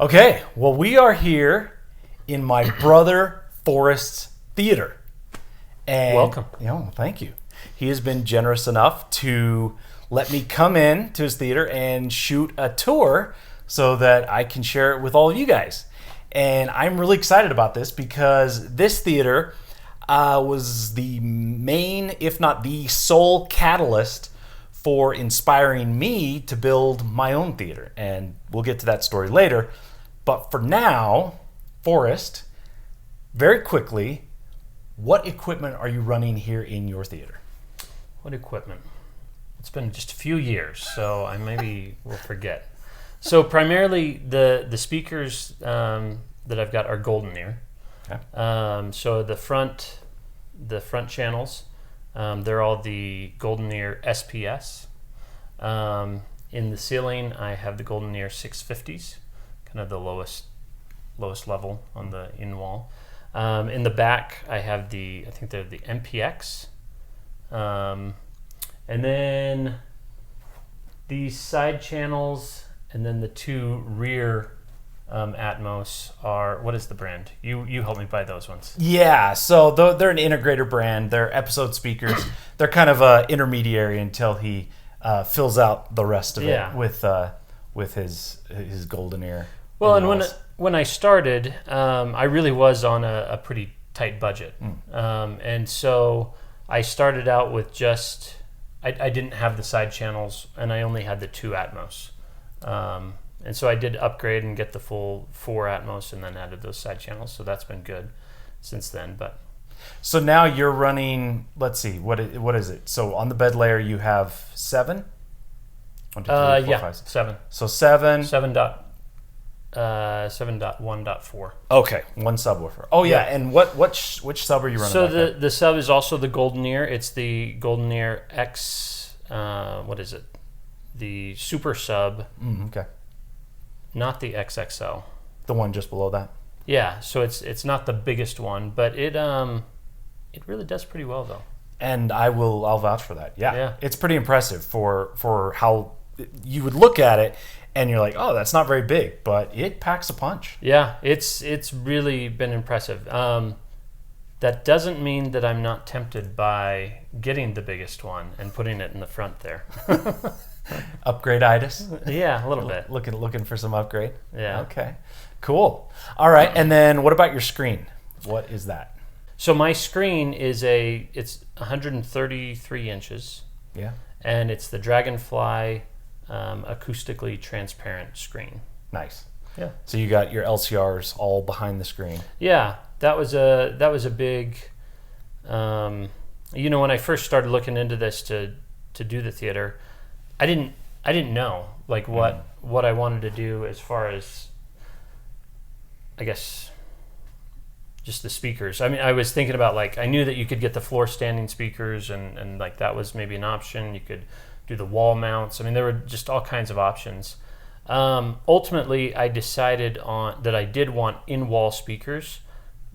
Okay, well, we are here in my brother Forrest's theater. And, Welcome. Thank you. He has been generous enough to let me come in to his theater and shoot a tour so that I can share it with all of you guys. And I'm really excited about this because this theater was the main, if not the sole catalyst for inspiring me to build my own theater. And we'll get to that story later. But for now, Forrest, very quickly, what equipment are you running here in your theater? What equipment? It's been just a few years, so I maybe will forget. So primarily the speakers that I've got are GoldenEar. Okay. So the front channels, they're all the GoldenEar SPS. In the ceiling, I have the GoldenEar 650s, kind of the lowest level on the in wall. In the back, I have I think they're the MPX. And then these side channels, and then the two rear Atmos are, what is the brand? You help me buy those ones. Yeah, so they're an integrator brand. They're episode speakers. They're kind of an intermediary until he fills out the rest of it with his GoldenEar. Well, and when I started, I really was on a pretty tight budget. And so I started out with just, I didn't have the side channels, and I only had the two Atmos. And so I did upgrade and get the full 4 Atmos and then added those side channels. So that's been good since then. So now you're running, let's see, what is it? So on the bed layer you have 7? 1, 2, 3, 4, 5, 6. 7. So 7. 7.1.4. Okay, one subwoofer. Oh yeah, and which sub are you running? So the sub is also the GoldenEar. It's the GoldenEar X. What is it? The SuperSub. Okay. Not the XXL. The one just below that. Yeah. So it's not the biggest one, but it really does pretty well though. And I'll vouch for that. Yeah. It's pretty impressive for how you would look at it. And you're like, oh, that's not very big, but it packs a punch. Yeah, it's really been impressive. That doesn't mean that I'm not tempted by getting the biggest one and putting it in the front there. Upgrade-itis? Yeah, a little bit. Looking for some upgrade? Yeah. Okay, cool. All right, and then what about your screen? What is that? So my screen it's 133 inches. Yeah. And it's the Dragonfly acoustically transparent screen. Nice. Yeah. So you got your LCRs all behind the screen. Yeah, that was a big. When I first started looking into this to do the theater, I didn't know like what I wanted to do as far as, I guess, just the speakers. I mean, I was thinking about I knew that you could get the floor standing speakers and like that was maybe an option. You could do the wall mounts. I mean, there were just all kinds of options. Ultimately, I decided that I did want in-wall speakers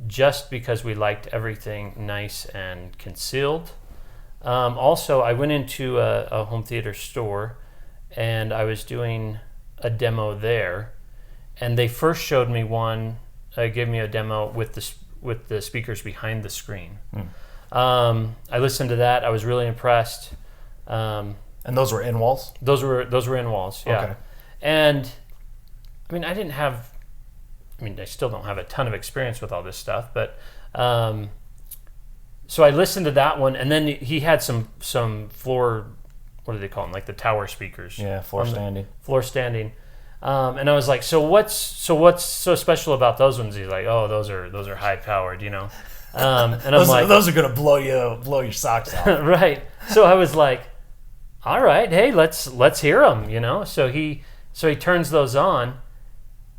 just because we liked everything nice and concealed. Also, I went into a home theater store and I was doing a demo there, and they first showed me one, gave me a demo with the speakers behind the screen. I listened to that. I was really impressed. And those were in walls? Those were in walls, yeah. Okay. And I mean, I still don't have a ton of experience with all this stuff, but so I listened to that one, and then he had some floor, what do they call them? Like the tower speakers. Yeah, floor standing. And I was like, so what's so special about those ones? He's like, oh, those are high powered, And I'm like, those are gonna blow your socks off. Right. So I was like, all right, hey, let's hear them, So he turns those on,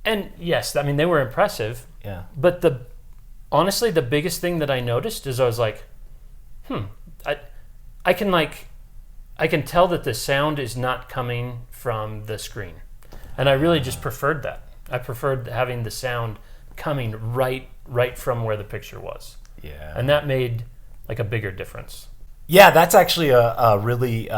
and yes, I mean, they were impressive. Yeah. But honestly, the biggest thing that I noticed is I was like, I can tell that the sound is not coming from the screen, and I really just preferred that. I preferred having the sound coming right from where the picture was. Yeah. And that made like a bigger difference. Yeah, that's actually a really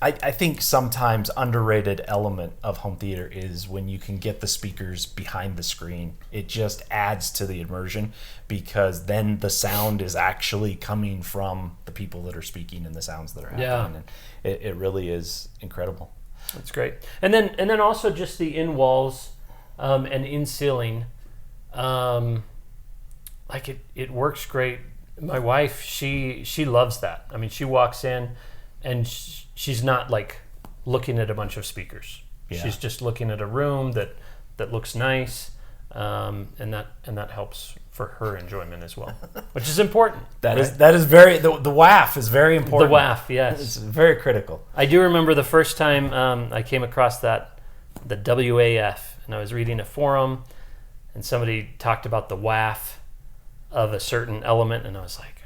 I think sometimes underrated element of home theater is when you can get the speakers behind the screen. It just adds to the immersion because then the sound is actually coming from the people that are speaking and the sounds that are happening. And it really is incredible. That's great. And then also just the in walls and in ceiling, like it works great. My wife, she loves that. I mean, she walks in and she's not like looking at a bunch of speakers. Yeah. She's just looking at a room that looks nice, and that helps for her enjoyment as well, which is important. That is very the WAF is very important. The WAF, yes, it's very critical. I do remember the first time I came across the WAF, and I was reading a forum, and somebody talked about the WAF of a certain element, and I was like,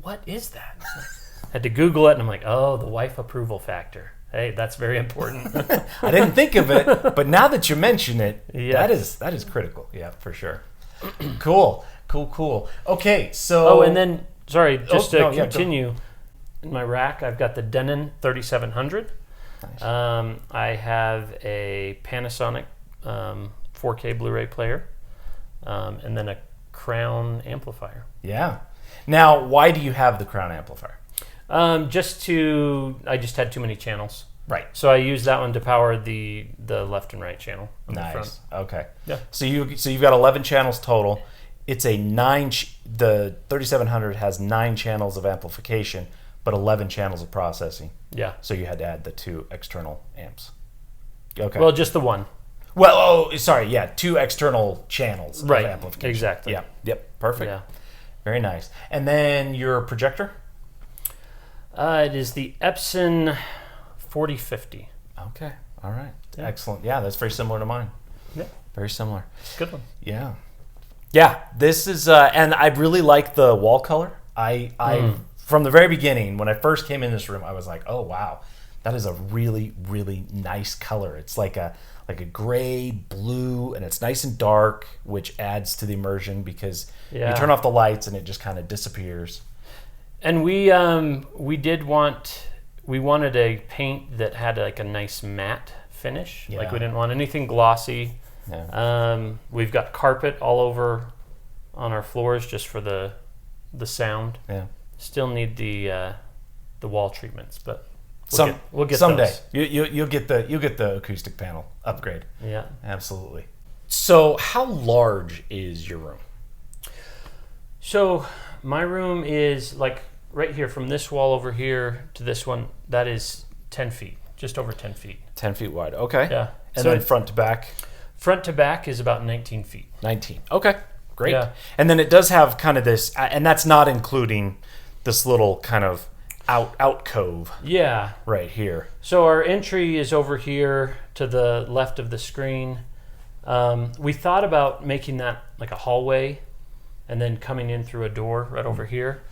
what is that? I had to Google it, and I'm like, oh, the wife approval factor. Hey, that's very important. I didn't think of it, but now that you mention it, yes. that is critical. Yeah, for sure. Cool. Okay, so... Oh, and then, sorry, just to continue, in my rack, I've got the Denon 3700. Nice. I have a Panasonic 4K Blu-ray player, and then a Crown amplifier. Yeah. Now, why do you have the Crown amplifier? I just had too many channels. Right. So I use that one to power the left and right channel on the front. Okay. Yeah. So you've got 11 channels total. It's a the 3700 has 9 channels of amplification, but 11 channels of processing. Yeah. So you had to add the 2 external amps. Okay. Well, just the one. Well, 2 external channels of amplification. Exactly. Yeah. Yep. Perfect. Yeah. Very nice. And then your projector? It is the Epson 4050. Okay. All right. Yeah. Excellent. Yeah, that's very similar to mine. Yeah. Very similar. Good one. Yeah. Yeah. This is, and I really like the wall color. I from the very beginning, when I first came in this room, I was like, oh wow, that is a really, really nice color. It's like a gray blue, and it's nice and dark, which adds to the immersion because you turn off the lights and it just kind of disappears. And we wanted a paint that had like a nice matte finish. Yeah. Like we didn't want anything glossy. Yeah. We've got carpet all over on our floors just for the sound. Yeah. Still need the wall treatments, but we'll get someday. Those. You'll get the acoustic panel upgrade. Yeah. Absolutely. So how large is your room? So my room is like right here from this wall over here to this one. That is 10 feet, just over 10 feet. 10 feet wide. Okay. Yeah. And then front to back? Front to back is about 19 feet. 19. Okay. Great. Yeah. And then it does have kind of this, and that's not including this little kind of alcove. Yeah. Right here. So our entry is over here to the left of the screen. We thought about making that like a hallway and then coming in through a door right over here.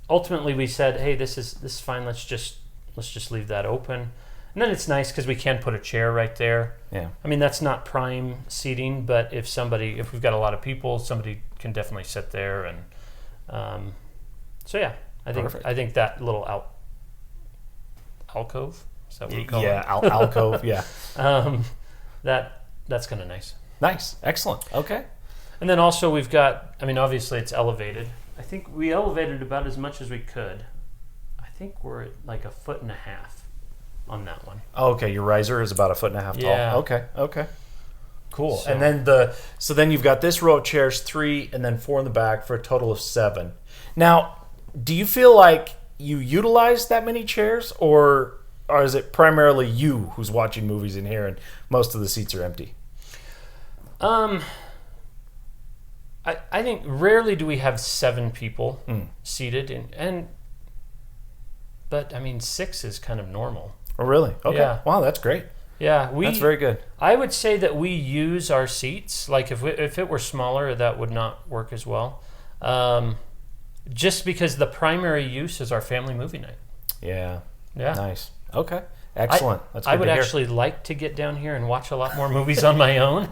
Ultimately, we said, "Hey, this is fine. Let's just leave that open." And then it's nice because we can put a chair right there. Yeah. I mean, that's not prime seating, but if we've got a lot of people, somebody can definitely sit there. And so yeah, I think that little alcove, is that what we call it? Yeah, alcove. Yeah. That's kind of nice. Nice. Excellent. Okay. And then also we've got, I mean, obviously it's elevated. I think we elevated about as much as we could. I think we're at like 1.5 feet on that one. Oh, okay. Your riser is about 1.5 feet tall. Yeah. Okay. Cool. So, and then then you've got this row of chairs, 3 and then 4 in the back for a total of 7. Now, do you feel like you utilize that many chairs, or is it primarily you who's watching movies in here and most of the seats are empty? I think rarely do we have 7 people seated, but I mean 6 is kind of normal. Oh, really? Okay. Yeah. Wow, that's great. Yeah, that's very good. I would say that we use our seats. Like if it were smaller, that would not work as well. Just because the primary use is our family movie night. Yeah. Yeah. Nice. Okay. Excellent. That's good I would to hear. actually like to get down here and watch a lot more movies on my own,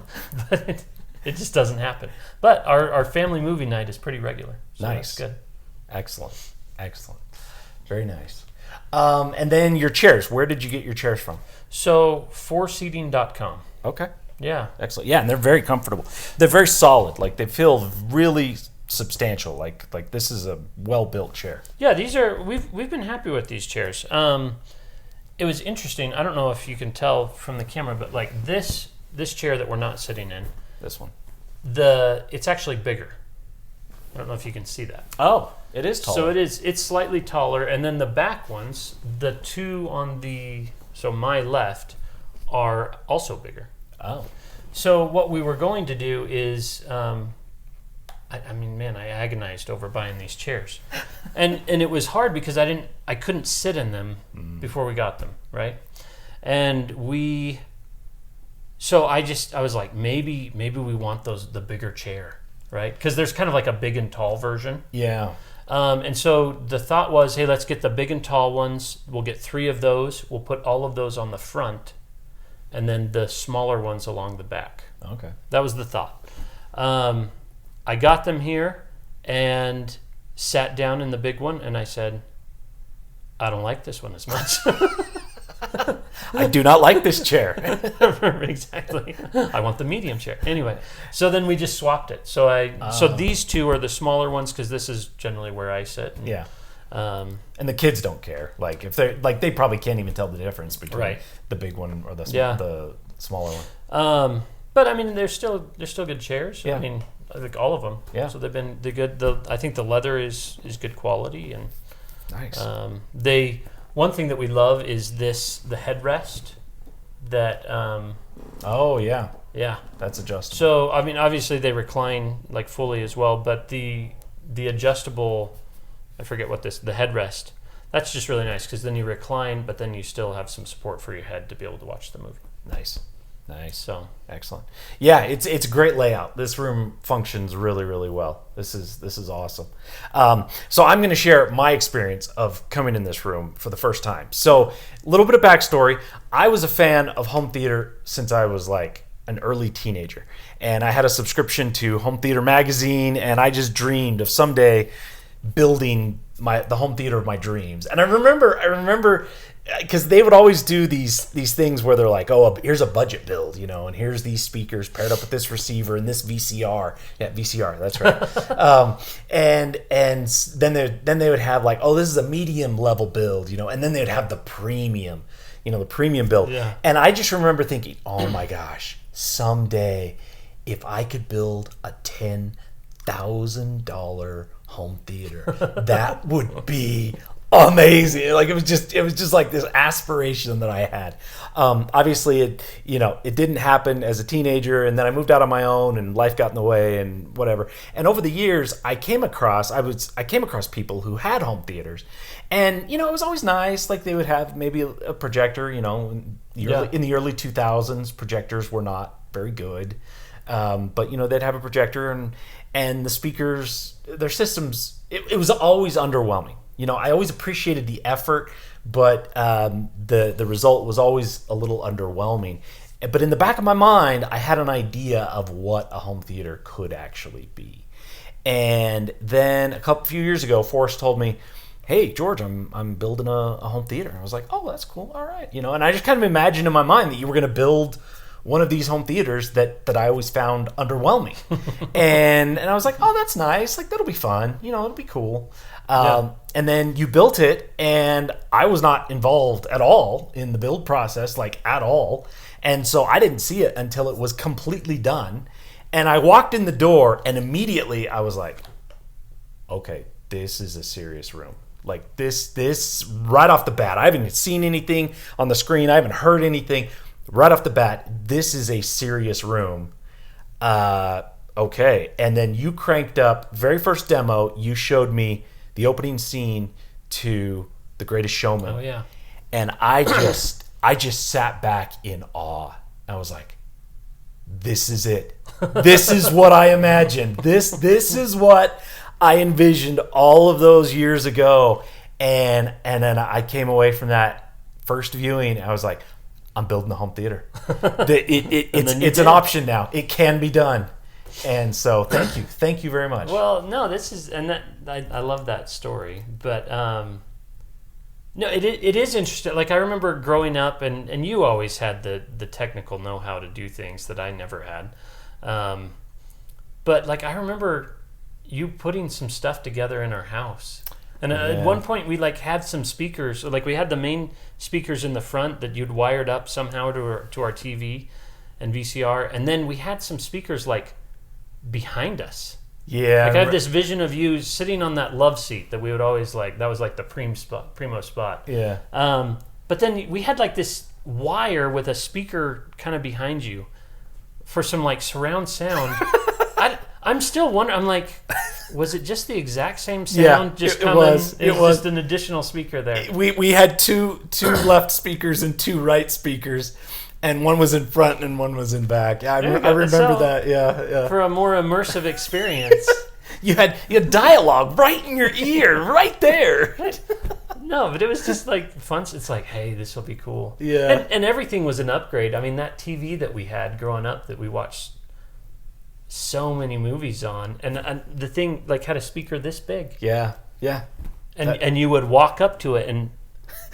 but it just doesn't happen. But our family movie night is pretty regular. So nice. That's good. Excellent. Very nice. And then your chairs. Where did you get your chairs from? So 4seating.com. Okay. Yeah. Excellent. Yeah, and they're very comfortable. They're very solid. Like they feel really substantial. Like this is a well-built chair. Yeah, we've been happy with these chairs. It was interesting. I don't know if you can tell from the camera, but like this chair that we're not sitting in, This one. it's actually bigger. I don't know if you can see that. Oh, it is taller. So it's slightly taller, and then the back ones, the two on my left, are also bigger. Oh. So what we were going to do is, I mean, man, I agonized over buying these chairs, and it was hard because I couldn't sit in them before we got them, right? And I was like, maybe we want the bigger chair, right? Because there's kind of like a big and tall version. Yeah. And so the thought was, hey, let's get the big and tall ones. We'll get 3 of those. We'll put all of those on the front, and then the smaller ones along the back. Okay. That was the thought. I got them here and sat down in the big one, and I said, I don't like this one as much. I do not like this chair. Exactly. I want the medium chair. Anyway, so then we just swapped it. So these two are the smaller ones because this is generally where I sit. And, Yeah. And the kids don't care. Like if they probably can't even tell the difference between the big one or the smaller one. But I mean, they're still good chairs. Yeah. I mean, I think all of them. Yeah. So they're good. I think the leather is good quality, and nice. One thing that we love is the headrest. That. Oh yeah. Yeah. That's adjustable. So I mean, obviously they recline like fully as well, but the adjustable, I forget what the headrest. That's just really nice because then you recline, but then you still have some support for your head to be able to watch the movie. Nice. So excellent. Yeah, it's a great layout. This room functions really, really well. This is awesome. So I'm going to share my experience of coming in this room for the first time. So a little bit of backstory. I was a fan of home theater since I was like an early teenager, and I had a subscription to Home Theater Magazine, and I just dreamed of someday building the home theater of my dreams. And I remember because they would always do these things where they're like, oh, here's a budget build, and here's these speakers paired up with this receiver and this VCR. Yeah, VCR, that's right. And then they would have like, oh, this is a medium level build, and then they would have the premium, the premium build. Yeah. And I just remember thinking, oh my gosh, someday if I could build a $10,000 home theater, that would be amazing. Like it was just like this aspiration that I had. Obviously it didn't happen as a teenager, and then I moved out on my own and life got in the way and whatever. And over the years I came across people who had home theaters, and it was always nice. Like they would have maybe a projector, in the early 2000s projectors were not very good. But they'd have a projector and the speakers, their systems, it was always underwhelming. I always appreciated the effort, but the result was always a little underwhelming. But in the back of my mind, I had an idea of what a home theater could actually be. And then a few years ago, Forrest told me, hey, George, I'm building a home theater. And I was like, oh, that's cool. All right. And I just kind of imagined in my mind that you were going to build one of these home theaters that I always found underwhelming. and I was like, oh, that's nice. Like, that'll be fun. It'll be cool. And then you built it, and I was not involved at all in the build process, like at all. And so I didn't see it until it was completely done. And I walked in the door, and immediately I was like, okay, this is a serious room. Like this right off the bat. I haven't seen anything on the screen. I haven't heard anything. Right off the bat, this is a serious room. Okay. And then you cranked up, very first demo, you showed me the opening scene to The Greatest Showman. Oh, yeah. And I just sat back in awe. I was like, this is it. This is what I imagined. This is what I envisioned all of those years ago. And then I came away from that first viewing. I was like, I'm building a home theater. It's an option now. It can be done. And so thank you very much. Well, no, I love that story, but No, it is interesting. Like I remember growing up, and you always had the technical know-how to do things that I never had. But like I remember you putting some stuff together in our house. And at one point we like had some speakers, like we had the main speakers in the front that you'd wired up somehow to our TV and VCR, and then we had some speakers like behind us. Yeah. Like I have this vision of you sitting on that love seat that we would always like. That was like the primo spot. Yeah. But then we had like this wire with a speaker kind of behind you for some like surround sound. I'm still wondering. I'm like, was it just the exact same sound? Just coming? It was just an additional speaker there. We had two left speakers and two right speakers, and one was in front and one was in back. I remember that. Yeah. For a more immersive experience, you had dialogue right in your ear, right there. No, but it was just like fun. It's like, hey, this will be cool. Yeah. And everything was an upgrade. I mean, that TV that we had growing up that we watched so many movies on, and the thing like had a speaker this big. Yeah. And you would walk up to it and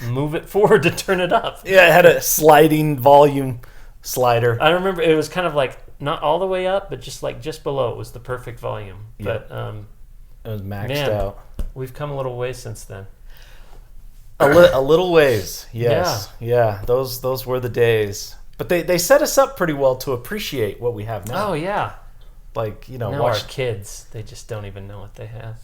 move it forward to turn it up. Yeah, it had a sliding volume slider. I remember it was kind of like not all the way up, but just below. It was the perfect volume. Yeah. But it was maxed out. We've come a little ways since then. A little ways, yes. Yeah, those were the days. But they set us up pretty well to appreciate what we have now. Oh yeah. Like, now our kids, they just don't even know what they have.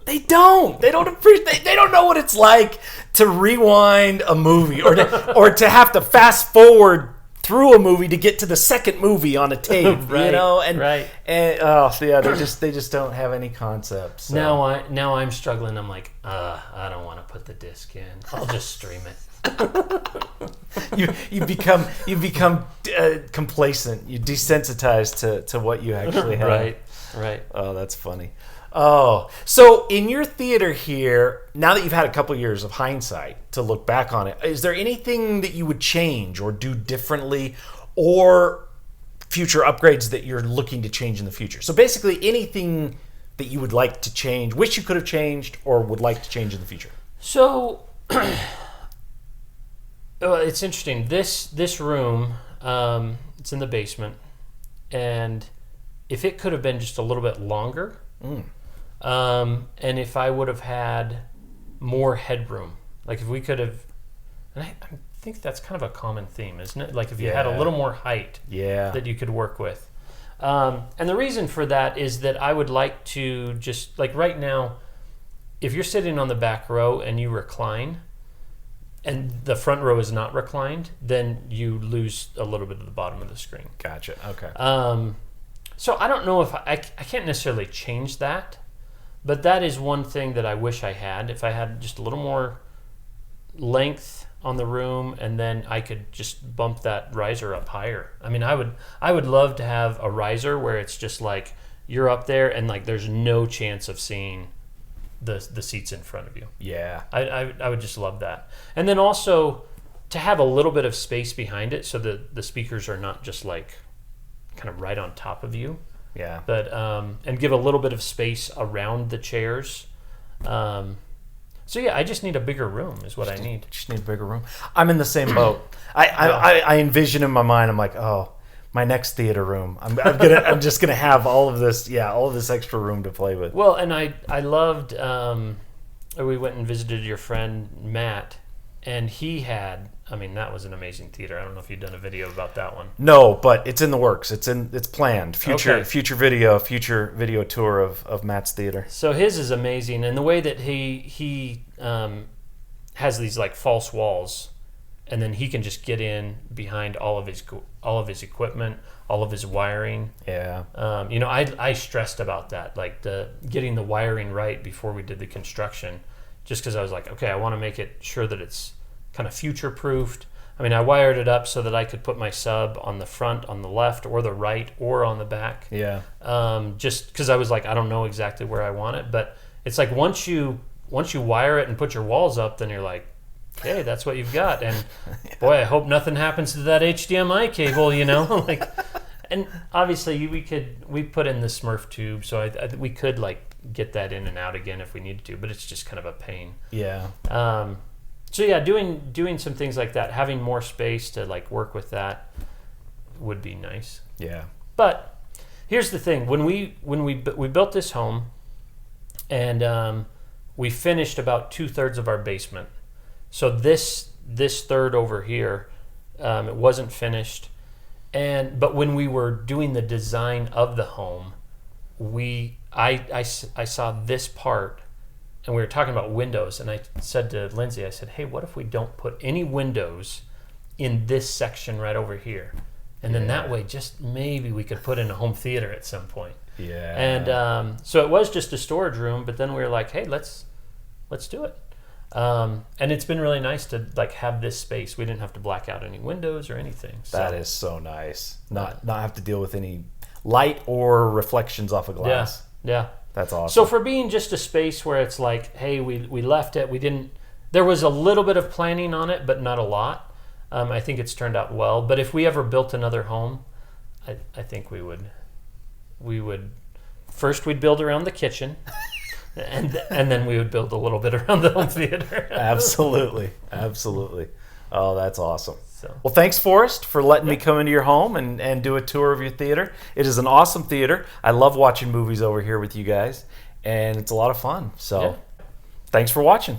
They don't appreciate. They don't know what it's like to rewind a movie or to have to fast forward through a movie to get to the second movie on a tape. Right, they just don't have any concept. So. Now I'm struggling. I'm like, I don't want to put the disc in. I'll just stream it. you become complacent. You desensitized to what you actually have. Right. Oh, that's funny. Oh, so in your theater here, now that you've had a couple years of hindsight to look back on it, is there anything that you would change or do differently, or future upgrades that you're looking to change in the future? So basically anything that you would like to change, wish you could have changed, or would like to change in the future. So it's interesting. This room, it's in the basement, and if it could have been just a little bit longer, and if I would have had more headroom, like if we could have, and I think that's kind of a common theme, isn't it? Like if you had a little more height that you could work with. And the reason for that is that I would like to just, like right now, if you're sitting on the back row and you recline, and the front row is not reclined, then you lose a little bit of the bottom of the screen. Gotcha. Okay. So I don't know if I can't necessarily change that, but that is one thing that I wish I had. If I had just a little more length on the room, and then I could just bump that riser up higher. I mean, I would love to have a riser where it's just like you're up there and like there's no chance of seeing the seats in front of you. Yeah. I would just love that. And then also to have a little bit of space behind it so that the speakers are not just like kind of right on top of you. Yeah. But and give a little bit of space around the chairs. So yeah, I just need a bigger room is what I need. Just need a bigger room. I'm in the same boat. I envision in my mind, I'm like, oh, my next theater room. I'm just gonna have all of this extra room to play with. Well, and I loved we went and visited your friend Matt, and he had, I mean, that was an amazing theater. I don't know if you've done a video about that one. No, but it's in the works. It's planned. Future video tour of Matt's theater. So his is amazing, and the way that he has these like false walls, and then he can just get in behind all of his equipment, all of his wiring. Yeah. I stressed about that, like getting the wiring right before we did the construction, just because I was like, okay, I want to make it sure that it's kind of future-proofed. I mean, I wired it up so that I could put my sub on the front, on the left, or the right, or on the back. Yeah. Just because I was like, I don't know exactly where I want it, but it's like once you wire it and put your walls up, then you're like, okay, that's what you've got. And boy, I hope nothing happens to that HDMI cable, like. And obviously, we put in the Smurf tube, so we could like get that in and out again if we needed to, but it's just kind of a pain. Yeah. So yeah, doing some things like that, having more space to like work with that would be nice. Yeah. But here's the thing: when we built this home, and we finished about 2/3 of our basement. So this third over here, it wasn't finished. But when we were doing the design of the home, I saw this part, and we were talking about windows, and I said to Lindsay, I said, hey, what if we don't put any windows in this section right over here? And then that way, just maybe we could put in a home theater at some point. Yeah. And so it was just a storage room, but then we were like, hey, let's do it. And it's been really nice to like have this space. We didn't have to black out any windows or anything. So. That is so nice. Not have to deal with any light or reflections off of glass. Yeah. That's awesome. So for being just a space where it's like, hey, we left it. There was a little bit of planning on it, but not a lot. I think it's turned out well. But if we ever built another home, I think we would first we'd build around the kitchen. And then we would build a little bit around the home theater. Absolutely. Oh, that's awesome. So. Well, thanks, Forrest, for letting me come into your home and do a tour of your theater. It is an awesome theater. I love watching movies over here with you guys, and it's a lot of fun. So, thanks for watching.